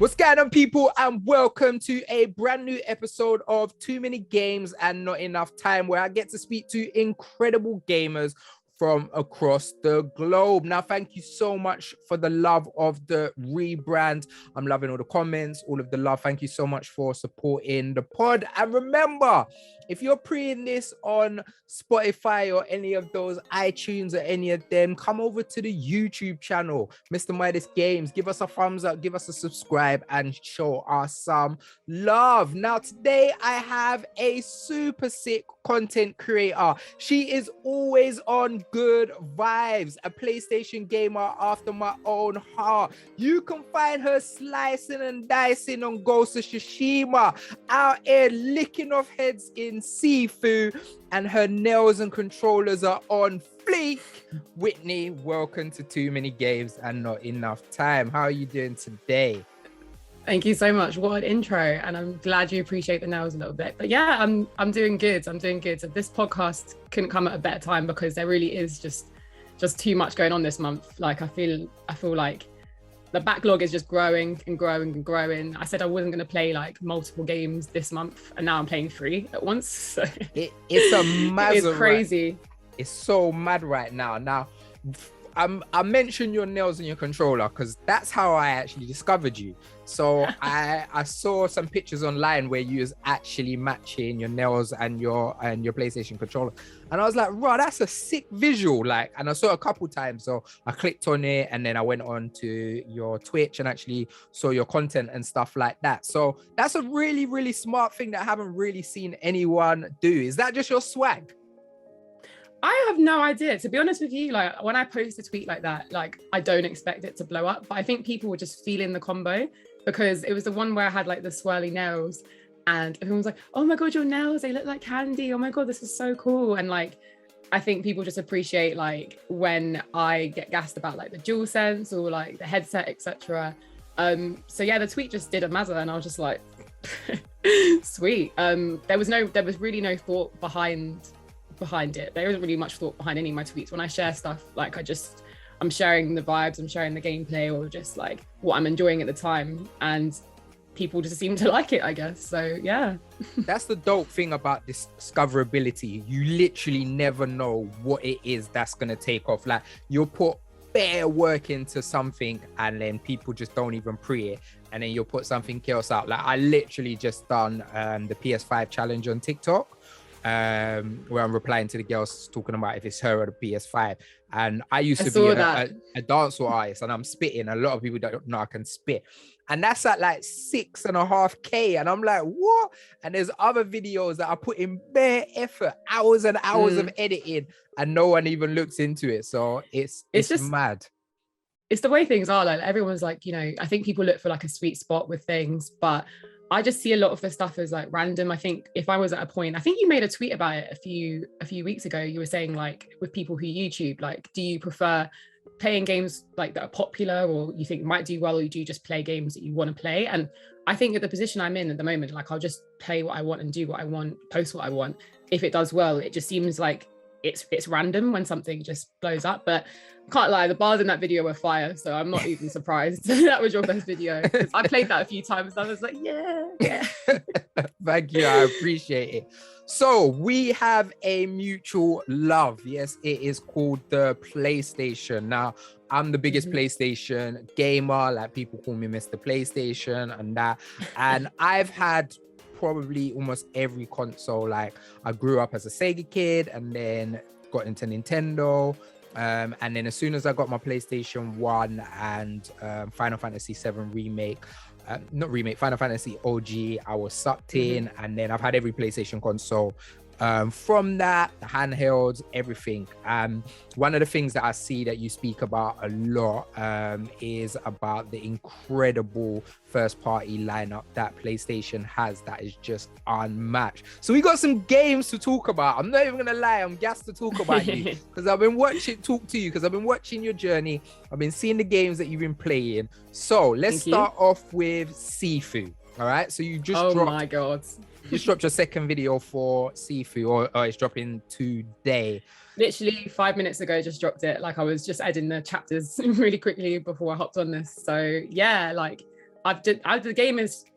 What's going on, people, and welcome to a brand new episode of Too Many Games and Not Enough Time, where I get to speak to incredible gamers from across the globe. Now, thank you so much for the love of the rebrand. I'm loving all the comments, all of the love. Thank you so much for supporting the pod. And remember, if you're preing this on Spotify or any of those iTunes or any of them, come over to the YouTube channel, MrMidasGames. Give us a thumbs up, give us a subscribe, and show us some love. Now, today I have a super sick content creator. She is always on good vibes, a PlayStation gamer after my own heart. You can find her slicing and dicing on Ghost of Tsushima, out here licking off heads in Sifu, and her nails and controllers are on fleek. Whitney, welcome to Too Many Games and Not Enough Time. How are you doing today? Thank you so much. What an intro. And I'm glad you appreciate the nails a little bit. But yeah, I'm doing good. I'm doing good. So this podcast couldn't come at a better time because there really is just too much going on this month. Like I feel like the backlog is just growing and growing and growing. I said I wasn't going to play like multiple games this month, and now I'm playing 3 at once. So it's a mad. It's crazy. Right. It's so mad right now. Now, I mentioned your nails and your controller because that's how I actually discovered you. So I saw some pictures online where you was actually matching your nails and your PlayStation controller, and I was like, "Bro, that's a sick visual!" Like, and I saw it a couple times, so I clicked on it, and then I went on to your Twitch and actually saw your content and stuff like that. So that's a really, really smart thing that I haven't really seen anyone do. Is that just your swag? I have no idea, to be honest with you. Like when I post a tweet like that, like I don't expect it to blow up, but I think people were just feeling the combo because it was the one where I had like the swirly nails and everyone was like, "Oh my God, your nails, they look like candy. Oh my God, this is so cool." And like, I think people just appreciate like when I get gassed about like the DualSense or like the headset, etc. So yeah, the tweet just did a mazza and I was just like, sweet. There was really no thought behind it. There isn't really much thought behind any of my tweets. When I share stuff, like I'm sharing the vibes, I'm sharing the gameplay, or just like what I'm enjoying at the time, and people just seem to like it, I guess. So yeah. That's the dope thing about discoverability. You literally never know what it is that's gonna take off. Like you'll put bare work into something and then people just don't even pre it, and then you'll put something else out. Like I literally just done the PS5 challenge on TikTok, where I'm replying to the girls talking about if it's her or the PS5. And I used to be a dancehall artist, and I'm spitting. A lot of people don't know I can spit, and that's at like 6.5K, and I'm like, what? And there's other videos that I put in bare effort, hours and hours of editing, and no one even looks into it. So it's just mad. It's the way things are. Like everyone's like, I think people look for like a sweet spot with things, but I just see a lot of the stuff as like random. I think if I was at a point, I think you made a tweet about it a few weeks ago. You were saying like with people who YouTube, like, do you prefer playing games like that are popular or you think might do well, or do you just play games that you want to play? And I think at the position I'm in at the moment, like I'll just play what I want and do what I want, post what I want. If it does well, it just seems like it's random when something just blows up. But can't lie, the bars in that video were fire, so I'm not even surprised that was your best video. I played that a few times and I was like, yeah. Thank you, I appreciate it. So we have a mutual love. Yes, it is called the PlayStation. Now, I'm the biggest PlayStation gamer. Like people call me Mr. PlayStation and that. And I've had probably almost every console. Like I grew up as a Sega kid and then got into Nintendo. And then as soon as I got my PlayStation 1 and Final Fantasy 7 Final Fantasy OG, I was sucked in, and then I've had every PlayStation console. From that, the handhelds, everything. One of the things that I see that you speak about a lot is about the incredible first-party lineup that PlayStation has that is just unmatched. So we got some games to talk about. I'm not even gonna lie, I'm gassed to talk about you because I've been watching your journey. I've been seeing the games that you've been playing. So let's start off with Sifu. All right, so you just my God. You just dropped your second video for Sifu, or it's dropping today. Literally 5 minutes ago, just dropped it. Like I was just adding the chapters really quickly before I hopped on this. So yeah, like the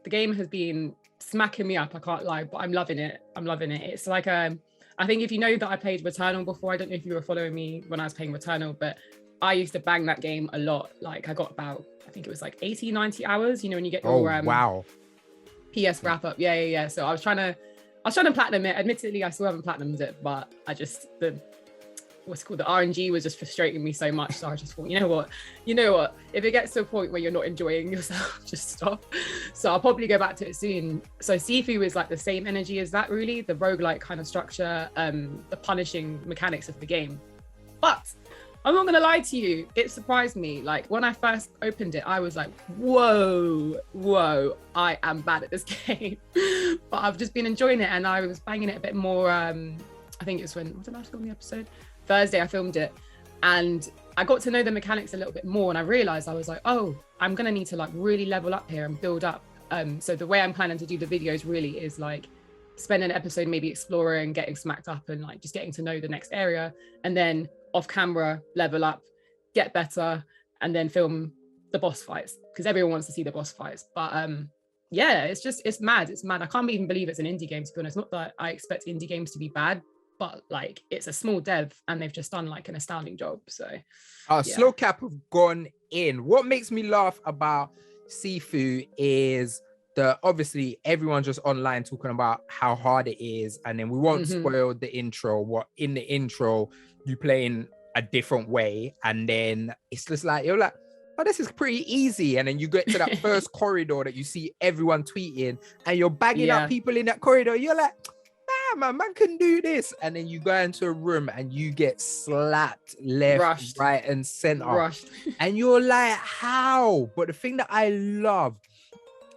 game has been smacking me up, I can't lie, but I'm loving it. It's like I think if you know that I played Returnal before, I don't know if you were following me when I was playing Returnal, but I used to bang that game a lot. Like I got about, I think it was like 80, 90 hours, you know, when you get your wow. PS wrap up. Yeah. So I was trying to platinum it. Admittedly, I still haven't platinumed it, but the RNG was just frustrating me so much. So I just thought, you know what? If it gets to a point where you're not enjoying yourself, just stop. So I'll probably go back to it soon. So Sifu is like the same energy as that, really, the roguelike kind of structure, the punishing mechanics of the game. But I'm not gonna lie to you, it surprised me. Like when I first opened it, I was like, whoa, I am bad at this game. But I've just been enjoying it, and I was banging it a bit more. I think it's when did I film the episode? Thursday I filmed it, and I got to know the mechanics a little bit more, and I realized I was like, oh, I'm gonna need to like really level up here and build up. So the way I'm planning to do the videos really is like spend an episode maybe exploring, getting smacked up, and like just getting to know the next area, and then off camera level up, get better, and then film the boss fights, because everyone wants to see the boss fights. But yeah, it's mad. I can't even believe it's an indie game, to be honest. Not that I expect indie games to be bad, but like it's a small dev and they've just done like an astounding job. So Slow Cap have gone in. What makes me laugh about Sifu is obviously everyone's just online talking about how hard it is, and then we won't spoil the intro. What in the intro you play in a different way, and then it's just like you're like, oh, this is pretty easy, and then you get to that first corridor that you see everyone tweeting, and you're bagging up people in that corridor. You're like, man can do this, and then you go into a room and you get slapped left, right, and center, and you're like, how? But the thing that I love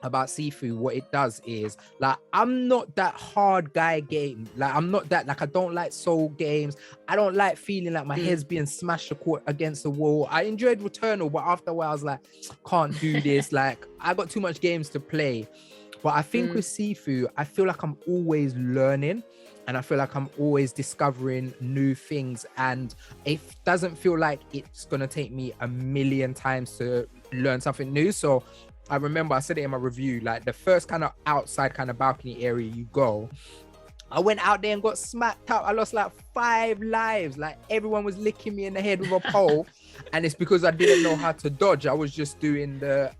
about Sifu, what it does is like, I'm not that hard guy game. Like I'm not that, like I don't like soul games. I don't like feeling like my head's being smashed against the wall. I enjoyed Returnal, but after a while I was like, can't do this. Like I got too much games to play. But I think with Sifu, I feel like I'm always learning, and I feel like I'm always discovering new things, and it doesn't feel like it's gonna take me a million times to learn something new. So I remember I said it in my review, like the first kind of outside kind of balcony area you go, I went out there and got smacked up. I lost like 5 lives. Like everyone was licking me in the head with a pole, and it's because I didn't know how to dodge. I was just doing the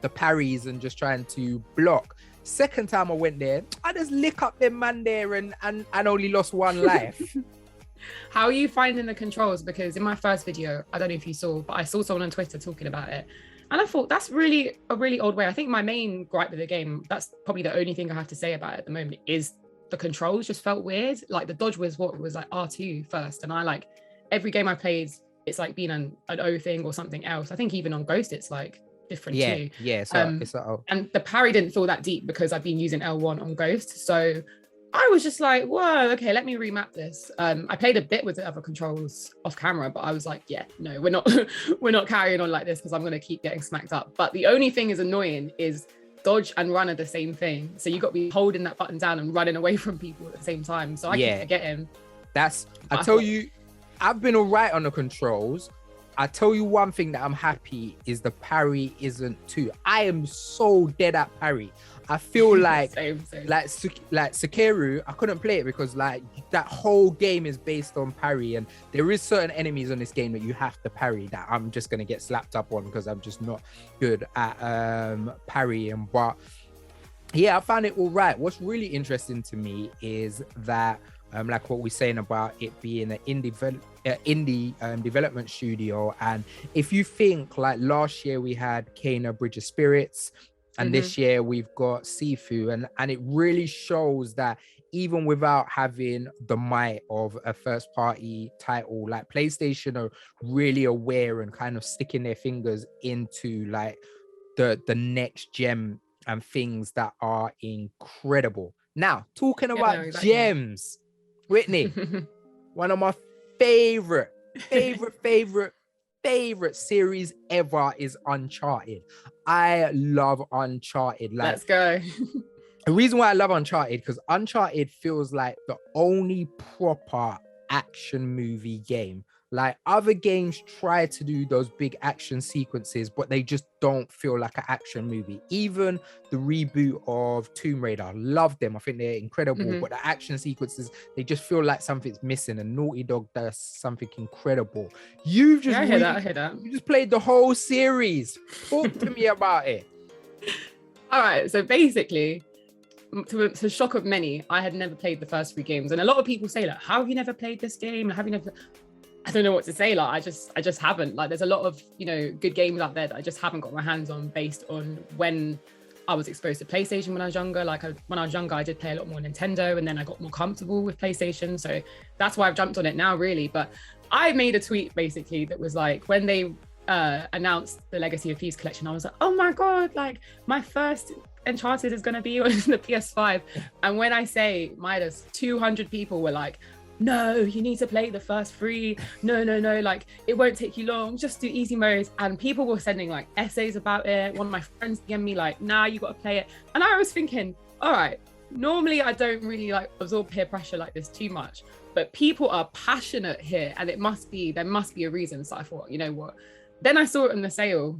the parries and just trying to block. Second time I went there, I just lick up them man there and only lost 1 life. How are you finding the controls? Because in my first video, I don't know if you saw, but I saw someone on Twitter talking about it, and I thought that's really a really odd way. I think my main gripe with the game, that's probably the only thing I have to say about it at the moment, is the controls just felt weird. Like the dodge was like R2 first, and I like every game I played, it's like been an O thing or something else. I think even on Ghost it's like different too. And the parry didn't feel that deep because I've been using L1 on Ghost, so I was just like, whoa, okay, let me remap this. I played a bit with the other controls off camera, but I was like, yeah, no, we're not carrying on like this, because I'm going to keep getting smacked up. But the only thing is annoying is dodge and run are the same thing. So you got to be holding that button down and running away from people at the same time. So I keep forgetting. I tell you, I've been all right on the controls. I tell you one thing that I'm happy is the parry isn't too. I am so dead at parry. I feel like same. like Sekiro, I couldn't play it because like that whole game is based on parry, and there is certain enemies on this game that you have to parry that I'm just gonna get slapped up on because I'm just not good at parrying. But yeah, I found it all right. What's really interesting to me is that like what we're saying about it being an indie development studio, and if you think like last year we had Kena Bridge of Spirits, and this year we've got Sifu, and it really shows that even without having the might of a first party title, like PlayStation are really aware and kind of sticking their fingers into like the next gem and things that are incredible. Now, talking about gems, Whitney, one of my favorite series ever is Uncharted. I love Uncharted. Like, let's go. The reason why I love Uncharted, because Uncharted feels like the only proper action movie game Like other games try to do those big action sequences, but they just don't feel like an action movie. Even the reboot of Tomb Raider, love them. I think they're incredible, but the action sequences, they just feel like something's missing. And Naughty Dog does something incredible. You've just I hear that. You just played the whole series. Talk to me about it. All right, so basically, to the shock of many, I had never played the first 3 games, and a lot of people say like, "How have you never played this game? Have you never?" I don't know what to say. Like, I just haven't. Like, there's a lot of good games out there that I just haven't got my hands on based on when I was exposed to PlayStation when I was younger. Like, when I was younger, I did play a lot more Nintendo, and then I got more comfortable with PlayStation. So that's why I've jumped on it now, really. But I made a tweet basically that was like, when they announced the Legacy of Thieves collection, I was like, oh my god, like my first Uncharted is going to be on the PS5. And when I say Midas, 200 people were like, no, you need to play the first 3. No, like it won't take you long, just do easy modes. And people were sending like essays about it. One of my friends DM'd me like, nah, you got to play it. And I was thinking, all right, normally I don't really like absorb peer pressure like this too much, but people are passionate here, and there must be a reason. So I thought, you know what, then I saw it in the sale.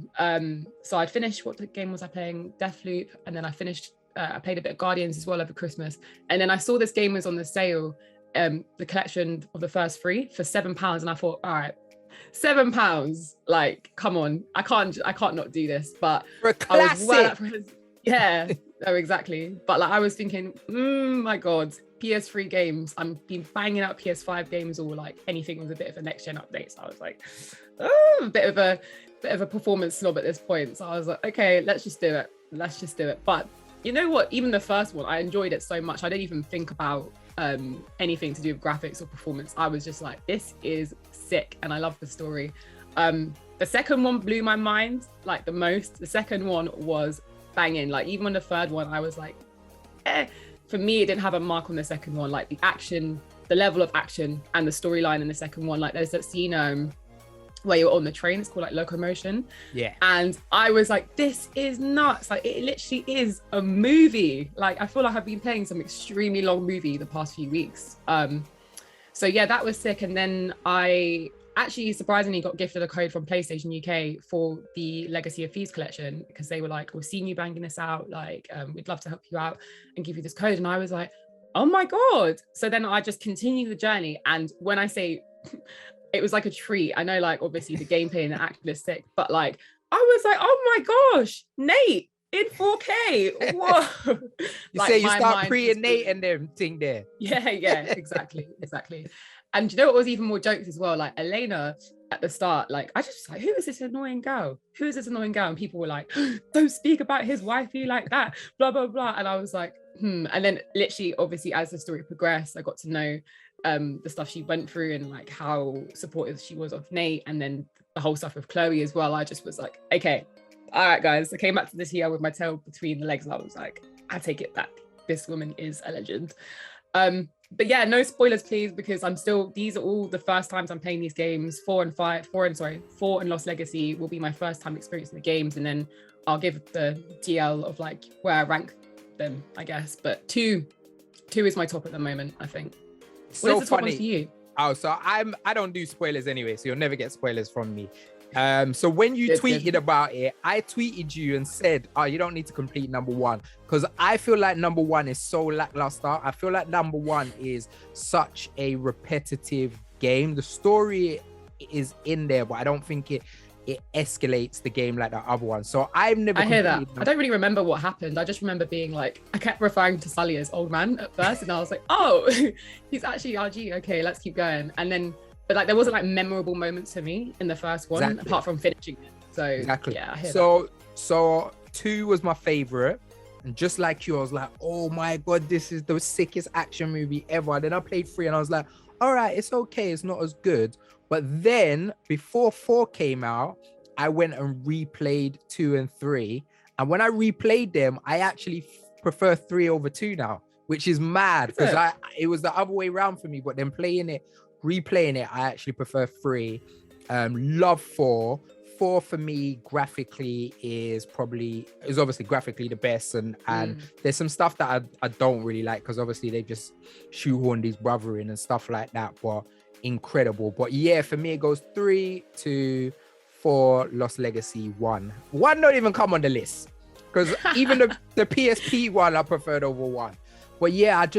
So I'd finished, what game was I playing? Deathloop. And then I finished, I played a bit of Guardians as well over Christmas. And then I saw this game was on the sale, the collection of the first 3 for £7. And I thought, all right, £7, like, come on, I can't not do this. But for a classic. Yeah, no, exactly. But like, I was thinking, my God, PS3 games, I'm been banging out PS5 games, or like anything with a bit of a next gen update. So I was like, oh, a bit of a performance snob at this point. So I was like, okay, let's just do it. But you know what, even the first one, I enjoyed it so much, I didn't even think about anything to do with graphics or performance. I was just like, this is sick, and I love the story. The second one blew my mind like the most. The second one was banging. Like, even on the third one, I was like, for me, it didn't have a mark on the second one. Like the action, the level of action and the storyline in the second one, like there's that scene where you're on the train, it's called like Locomotion. Yeah. And I was like, this is nuts. Like, it literally is a movie. Like, I feel like I've been playing some extremely long movie the past few weeks. So yeah, that was sick. And then I actually surprisingly got gifted a code from PlayStation UK for the Legacy of Thieves collection, because they were like, we've seen you banging this out, like we'd love to help you out and give you this code. And I was like, oh my God. So then I just continued the journey. And when I say it was like a treat, I know like obviously the gameplay and the action is sick, but like I was like, oh my gosh, Nate in 4K. Whoa. You like, say you start pre-ing Nate and them thing there. Yeah, exactly. And you know what was even more jokes as well? Like Elena at the start, like I just was like, who is this annoying girl? And people were like, don't speak about his wifey like that, blah, blah, blah. And I was like, And then literally, obviously, as the story progressed, I got to know the stuff she went through and like how supportive she was of Nate, and then the whole stuff with Chloe as well. I just was like, okay, all right, guys. I came back to this here with my tail between the legs, and I was like, I take it back. This woman is a legend. But yeah, no spoilers, please, because these are all the first times I'm playing these games. 4 and Lost Legacy will be my first time experiencing the games, and then I'll give the DL of like where I rank them, I guess. But two is my top at the moment, I think. So what is the top funny. one for you? Oh, so I don't do spoilers anyway, so you'll never get spoilers from me. So when you tweeted about it, I tweeted you and said, oh, you don't need to complete number 1, because I feel like number 1 is so lackluster. I feel like number 1 is such a repetitive game. The story is in there, but I don't think it escalates the game like the other one. So I've never. I hear that. I don't really remember what happened. I just remember being like, I kept referring to Sully as old man at first, and I was like, oh, he's actually RG. Okay, let's keep going. And then, but like there wasn't like memorable moments to me in the first one, apart from finishing it. So exactly. Yeah, I hear that. So 2 was my favorite. And just like you, I was like, oh my God, this is the sickest action movie ever. And then I played 3 and I was like, all right, it's okay. It's not as good. But then before 4 came out, I went and replayed 2 and 3. And when I replayed them, I actually prefer 3 over 2 now, which is mad, because it was the other way around for me. But then replaying it, I actually prefer 3. Love 4. 4 for me graphically is obviously graphically the best, and there's some stuff that I don't really like, because obviously they just shoehorn his brother in and stuff like that. But incredible. But yeah, for me, it goes 3, 2, 4, Lost Legacy, 1. 1 don't even come on the list because even the PSP one I preferred over 1. But yeah, it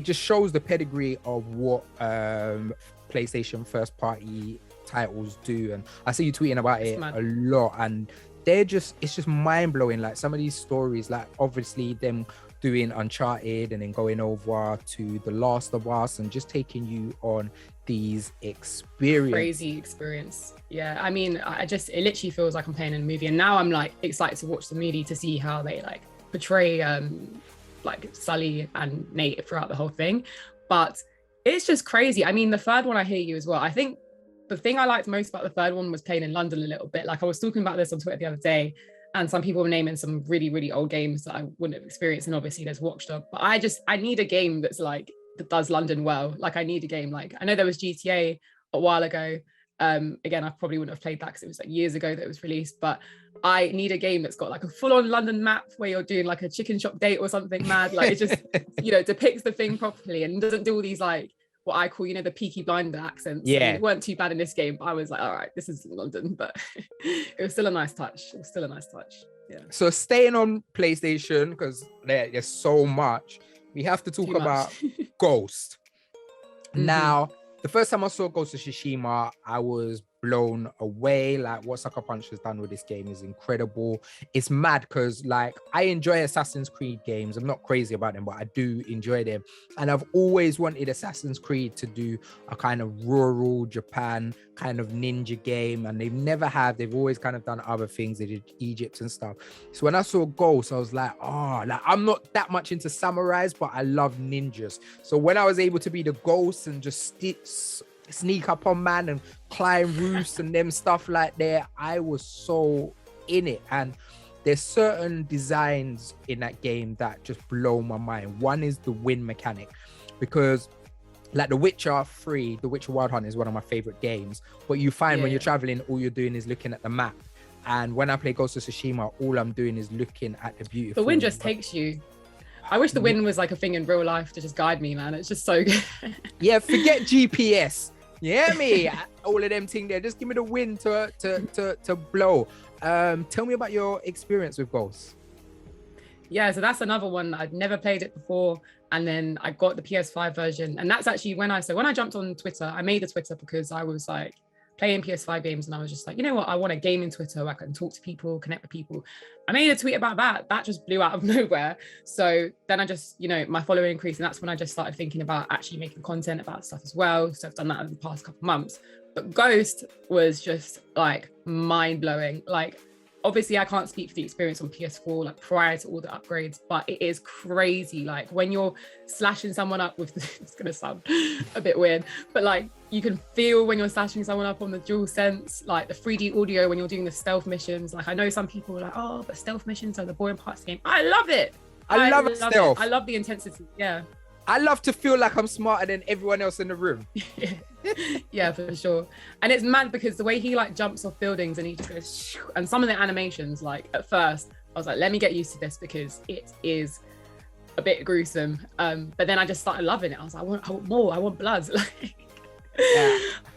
just shows the pedigree of what PlayStation first party titles do. And I see you tweeting about it a lot, and it's just mind-blowing. Like some of these stories, like obviously them doing Uncharted and then going over to The Last of Us and just taking you on these crazy experience. Yeah, I mean, it literally feels like I'm playing in a movie, and now I'm like excited to watch the movie to see how they like portray like Sully and Nate throughout the whole thing. But it's just crazy. I mean, the third one, I hear you as well. I think the thing I liked most about the third one was playing in London a little bit. Like I was talking about this on Twitter the other day, and some people were naming some really, really old games that I wouldn't have experienced. And obviously there's Watchdog, but I need a game that does London well. Like I need a game, like I know there was GTA a while ago. Again, I probably wouldn't have played that because it was like years ago that it was released, but I need a game that's got like a full-on London map where you're doing like a chicken shop date or something mad. Like it just, depicts the thing properly and doesn't do all these like what I call, the Peaky Blinder accents. Yeah. I mean, it weren't too bad in this game, but I was like, all right, this is London, but it was still a nice touch. Yeah. So staying on PlayStation, because there's so much, we have to talk about Ghost. Now, the first time I saw Ghost of Tsushima, I was blown away. Like what Sucker Punch has done with this game is incredible. It's mad because like I enjoy Assassin's Creed games. I'm not crazy about them, but I do enjoy them. And I've always wanted Assassin's Creed to do a kind of rural Japan kind of ninja game, and they've always kind of done other things. They did Egypt and stuff. So when I saw Ghost, I was like, I'm not that much into samurais, but I love ninjas. So when I was able to be the Ghost and just sneak up on man and climb roofs and them stuff like that, I was so in it. And there's certain designs in that game that just blow my mind. One is the wind mechanic, because like The Witcher 3, The Witcher Wild Hunt is one of my favorite games, but you find when you're traveling, all you're doing is looking at the map. And when I play Ghost of Tsushima, all I'm doing is looking at the beautiful. The wind just takes you. I wish the wind was like a thing in real life to just guide me, man. It's just so good. Yeah, forget GPS. You hear me? All of them things there. Just give me the wind to blow. Tell me about your experience with Ghost. Yeah, so that's another one. I'd never played it before, and then I got the PS5 version, and that's actually when I jumped on Twitter. I made a Twitter because I was like playing PS5 games, and I was just like, you know what, I want a game in Twitter where I can talk to people, connect with people. I made a tweet about that just blew out of nowhere. So then I just, my following increased, and that's when I just started thinking about actually making content about stuff as well. So I've done that over the past couple of months. But Ghost was just like mind-blowing. Like obviously I can't speak for the experience on PS4 like prior to all the upgrades, but it is crazy. Like when you're slashing someone up with it's gonna sound a bit weird, but like you can feel when you're slashing someone up on the DualSense, like the 3D audio when you're doing the stealth missions. Like I know some people are like, oh, but stealth missions are the boring parts of the game. I love it. I love stealth. I love the intensity. Yeah. I love to feel like I'm smarter than everyone else in the room. Yeah, for sure. And it's mad because the way he like jumps off buildings and he just goes shoo, and some of the animations, like at first I was like, let me get used to this because it is a bit gruesome. But then I just started loving it. I was like, I want more. I want blood.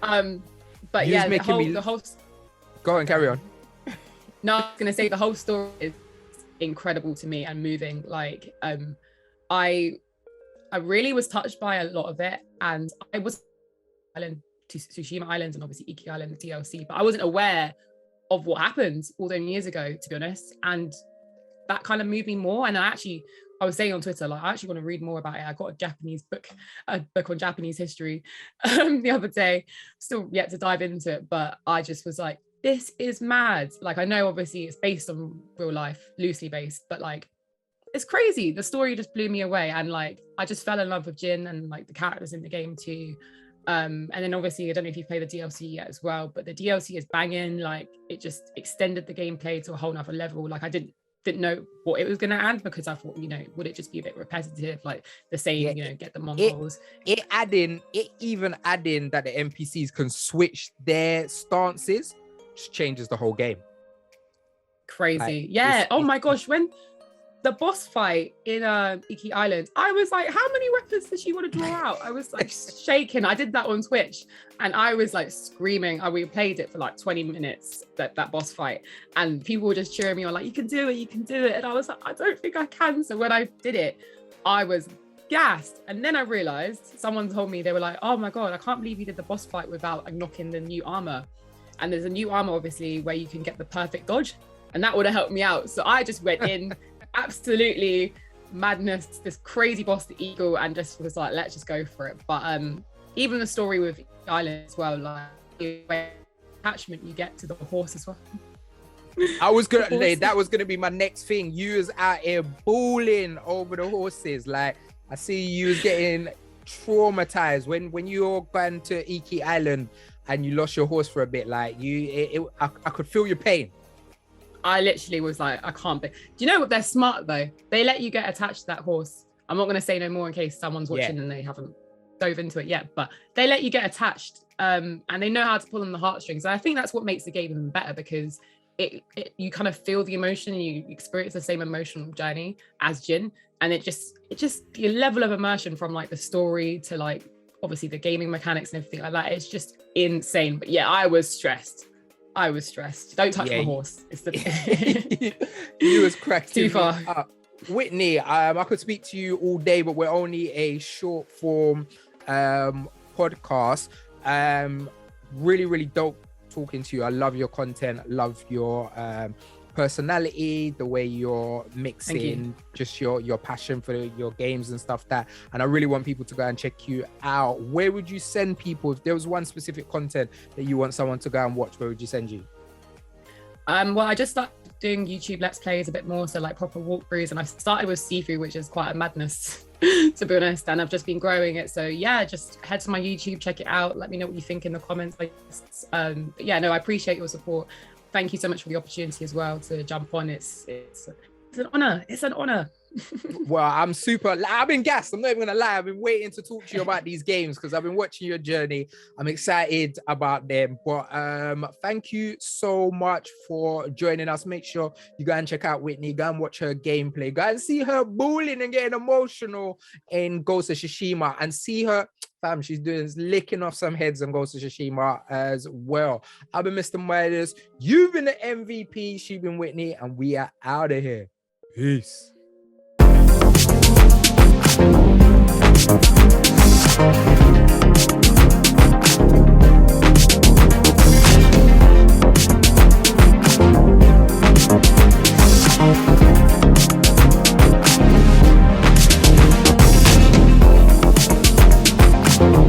But you yeah, the whole go on, carry on. No, I was gonna say the whole story is incredible to me and moving. Like I really was touched by a lot of it, and I was Tsushima Islands and obviously Iki Island, the DLC, but I wasn't aware of what happened all those years ago, to be honest, and that kind of moved me more. And I was saying on Twitter, like I actually want to read more about it. I got a book on Japanese history the other day, still yet to dive into it, but I just was like, this is mad. Like I know obviously it's based on real life, loosely based, but like it's crazy. The story just blew me away, and like I just fell in love with Jin and like the characters in the game too. And then obviously I don't know if you've played the DLC yet as well, but the DLC is banging. Like it just extended the gameplay to a whole nother level. Like I didn't know what it was going to add, because I thought, would it just be a bit repetitive, like the same, get the Mongols. It even adding that the NPCs can switch their stances just changes the whole game. Crazy. Like, yeah. Oh my gosh. the boss fight in Iki Island, I was like, how many weapons does she want to draw out? I was like shaking. I did that on Twitch and I was like screaming. We played it for like 20 minutes, that boss fight. And people were just cheering me on like, you can do it, you can do it. And I was like, I don't think I can. So when I did it, I was gassed. And then I realized, someone told me, they were like, oh my God, I can't believe you did the boss fight without unlocking the new armor. And there's a new armor, obviously, where you can get the perfect dodge. And that would have helped me out. So I just went in, absolutely madness, this crazy boss, the eagle, and just was like, let's just go for it. But even the story with Island as well, like the attachment you get to the horse as well. I was gonna say that was gonna be my next thing. You was out here bawling over the horses. Like I see you was getting traumatized when you all gone to Iki Island and you lost your horse for a bit. Like I could feel your pain. I literally was like, I can't be. Do you know what? They're smart though. They let you get attached to that horse. I'm not going to say no more in case someone's watching and they haven't dove into it yet, but they let you get attached and they know how to pull on the heartstrings. And I think that's what makes the game even better, because you kind of feel the emotion and you experience the same emotional journey as Jin. And it just your level of immersion from like the story to like obviously the gaming mechanics and everything like that, it's just insane. But yeah, I was stressed. Don't touch my horse. It's the you was cracked too far. Whitney, I could speak to you all day, but we're only a short form podcast. Really, really dope talking to you. I love your content, love your personality, the way you're mixing just your passion for your games and stuff and I really want people to go and check you out. Where would you send people if there was one specific content that you want someone to go and watch? Where would you send you? Well, I just started doing YouTube Let's Plays a bit more, so like proper walkthroughs, and I started with Sifu, which is quite a madness to be honest, and I've just been growing it. So yeah, just head to my YouTube, check it out, let me know what you think in the comments. I appreciate your support. Thank you so much for the opportunity as well to jump on. It's an honor. It's an honor. Well, I've been gassed. I'm not even gonna lie. I've been waiting to talk to you about these games because I've been watching your journey. I'm excited about them. But thank you so much for joining us. Make sure you go and check out Whitney. Go and watch her gameplay. Go and see her bawling and getting emotional in Ghost of Tsushima, and see her. Fam, she's licking off some heads on Ghost of Tsushima as well. I've been Mr. Midas. You've been the MVP. She's been Whitney, and we are out of here. Peace.